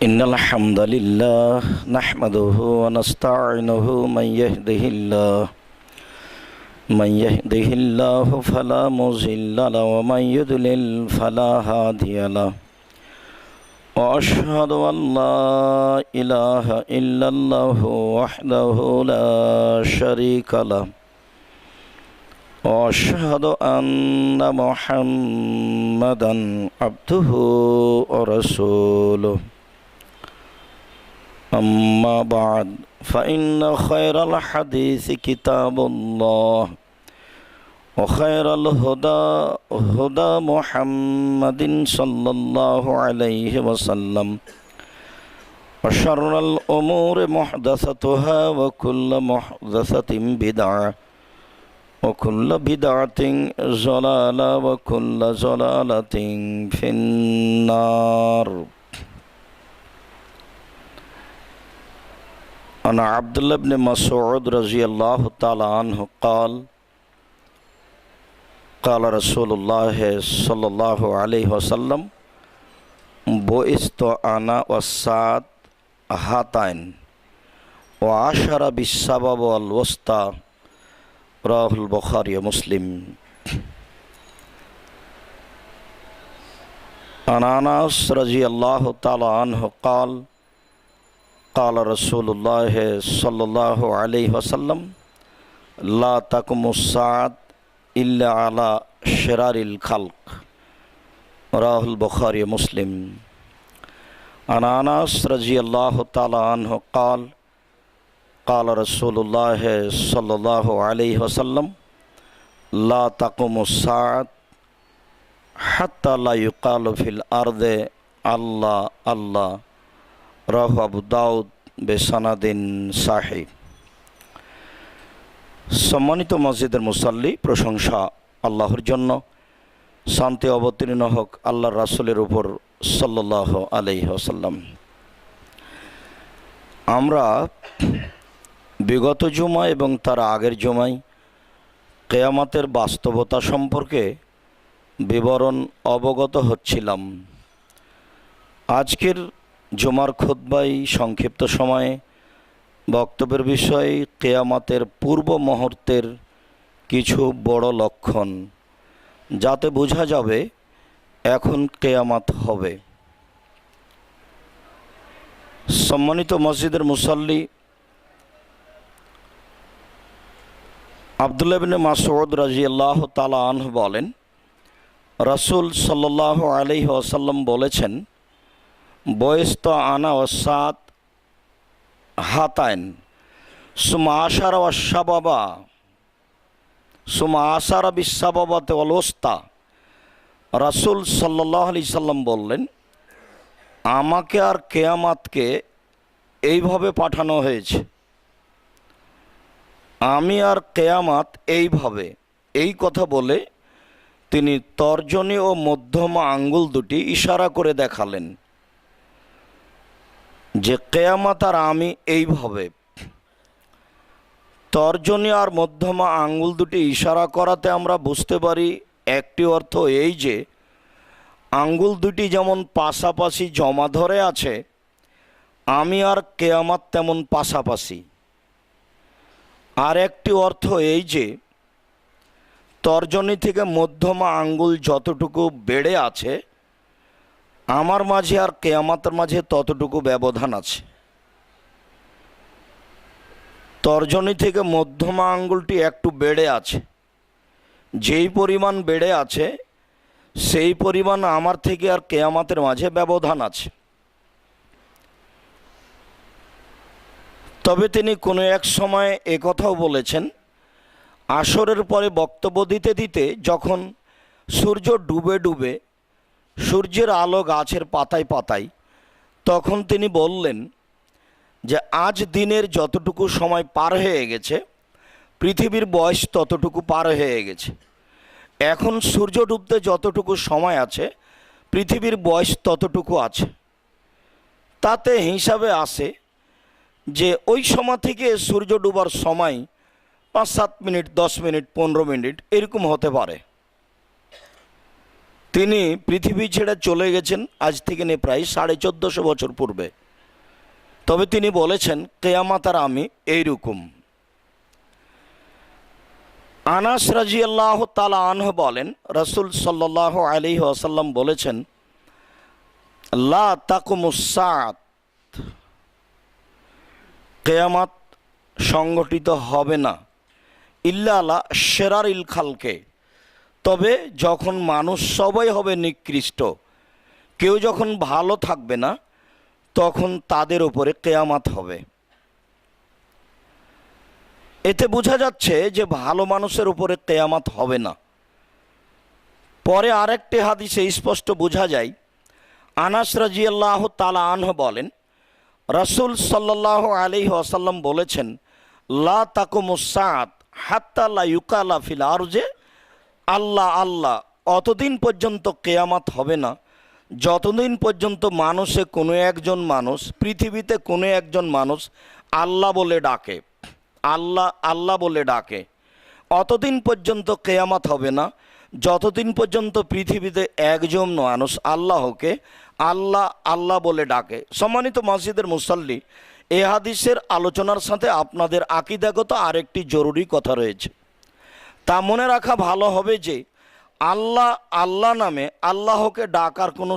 إن الحمد لله نحمده ونستعينه من يهده الله فلا مضل له ومن يضلل فلا هادي له وأشهد أن لا إله إلا الله وحده لا شريك له وأشهد أن محمدا عبده ورسوله أما بعد فإن خير الحديث كتاب الله وخير الهدى هدى محمد صلى الله عليه وسلم وشر الأمور محدثتها وكل محدثة بدعة وكل بدعة ضلالة وكل ضلالة في النار. أنا عبد الله بن مسعود رضي الله تعالى عنه قال قال رسول الله صلى الله عليه وسلم بعثت أنا والساعة هاتين وعشر بالسبب والوسطى رواه البخاري ومسلم. عن أنس رضي الله تعالى عنه قال قال رسول الله صلى الله عليه وسلم لا تقوم الساعة إلا على شرار الخلق رواه البخاري ومسلم. عن أنس رضي الله تعالى عنه قال قال رسول الله صلى الله عليه وسلم لا تقوم الساعة حتى لا يقال في الأرض الله الله রাহ আবু দাউদ বেসানাদিন সাহি। সম্মানিত মসজিদের মুসাল্লি, প্রশংসা আল্লাহর জন্য, শান্তি অবতীর্ণ হোক আল্লাহর রাসূলের উপর সাল্লাল্লাহু আলাইহি ওয়াসাল্লাম। আমরা বিগত জুমা এবং তার আগের জুমায় কিয়ামতের বাস্তবতা সম্পর্কে বিবরণ অবগত হচ্ছিলাম। আজকের জুমার খুতবায় সংক্ষিপ্ত সময়ে বক্তব্যের বিষয় কিয়ামতের পূর্ব মুহূর্তের কিছু বড় লক্ষণ, যাতে বোঝা যাবে এখন কিয়ামত হবে। সম্মানিত মসজিদের মুসাল্লি, আব্দুল্লাহ ইবনে মাসউদ রাদিয়াল্লাহু তাআলা আনহু বলেন, রাসূল সাল্লাল্লাহু আলাইহি ওয়াসাল্লাম বলেছেন, বয়স্ত আনা ওসাত হাতাইন সুমা আশারা ওয়াশাবাবা সুমা আশারা বিসাবাবাতে ওয়ালওস্তা। রাসূল সাল্লাল্লাহু আলাইহি সাল্লাম বললেন, আমাকে আর কিয়ামতকে এইভাবে পাঠানো হয়েছে, আমি আর কিয়ামত এইভাবে, এই কথা বলে তিনি তর্জনী ও মধ্যমা আঙ্গুল দুটি ইশারা করে দেখালেন যে কিয়ামত আর আমি এইভাবে। তর্জনী আর মধ্যমা আঙ্গুল দুটি ইশারা করাতে আমরা বুঝতে পারি একটি অর্থ এই যে আঙ্গুল দুটি যেমন পাশাপাশি জমা ধরে আছে, আমি আর কিয়ামত তেমন পাশাপাশি। আর একটি অর্থ এই যে তর্জনী থেকে মধ্যমা আঙ্গুল যতটুকু বেড়ে আছে, আমার মাঝে আর কিয়ামতের মাঝে ততটুকু ব্যবধান আছে। তর্জনী থেকে মধ্যমা আঙ্গুলটি একটু বেড়ে আছে, যেই পরিমাণ বেড়ে আছে সেই পরিমাণ আমার থেকে আর কিয়ামতের মাঝে ব্যবধান আছে। তবে তিনি কোনো এক সময় একথাও বলেছেন, আসরের পরে বক্তব্য দিতে দিতে যখন সূর্য ডুবে ডুবে সূর্যের আলো গাছের পাতায় পাতায়, তখন তিনি বললেন যে আজ দিনের যতটুকু সময় পার হয়ে গেছে, পৃথিবীর বয়স ততটুকু পার হয়ে গেছে। এখন সূর্য ডুবতে যতটুকু সময় আছে, পৃথিবীর বয়স ততটুকু আছে। তাতে হিসাবে আসে যে ওই সময় থেকে সূর্য ডুবার সময় 5-7 মিনিট, 10 মিনিট, 15 মিনিট এরকম হতে পারে। তিনি পৃথিবী ছেড়ে চলে গেছেন আজ থেকে নিয়ে প্রায় 1450 বছর পূর্বে। তবে তিনি বলেছেন কিয়ামত আর আমি এইরকম। আনাস রাদিয়াল্লাহু তাআলা আনহু বলেন, রাসূল সাল্লাল্লাহু আলাইহি ওয়াসাল্লাম বলেছেন, লা তাকুমুস সাআত, কিয়ামত সংগঠিত হবে না ইল্লা আলা শিরারিল খালকে, তবে যখন মানুষ সবাই হবে নিকৃষ্ট, কেউ যখন ভালো থাকবে না, তখন তাদের উপরে কিয়ামত হবে। এতে বোঝা যাচ্ছে যে ভালো মানুষের উপরে কিয়ামত হবে না। পরে আরেকটি হাদিসে স্পষ্ট বোঝা যায়, আনাস রাদিয়াল্লাহু তাআলা আনহু বলেন, রাসূল সাল্লাল্লাহু আলাইহি ওয়াসাল্লাম বলেছেন, লা তাকুমুস সাআত হাত্তা লা ইউকালা ফিল আরজে আল্লাহ আল্লাহ, অতদিন পর্যন্ত কিয়ামত হবে না যতদিন পর্যন্ত পৃথিবীতে কোনো একজন মানুষ আল্লাহ বলে ডাকে, আল্লাহ আল্লাহ বলে ডাকে। অতদিন পর্যন্ত কিয়ামত হবে না যতদিন পর্যন্ত পৃথিবীতে একজন মানুষ আল্লাহকে আল্লাহ আল্লাহ বলে ডাকে। সম্মানিত মসজিদের মুসল্লি, এ হাদিসের আলোচনার সাথে আপনাদের আকীদাগত আরেকটি জরুরি কথা রয়েছে। তা মনে রাখা ভালো হবে যে আল্লাহ আল্লাহ নামে আল্লাহকে ডাকার কোনো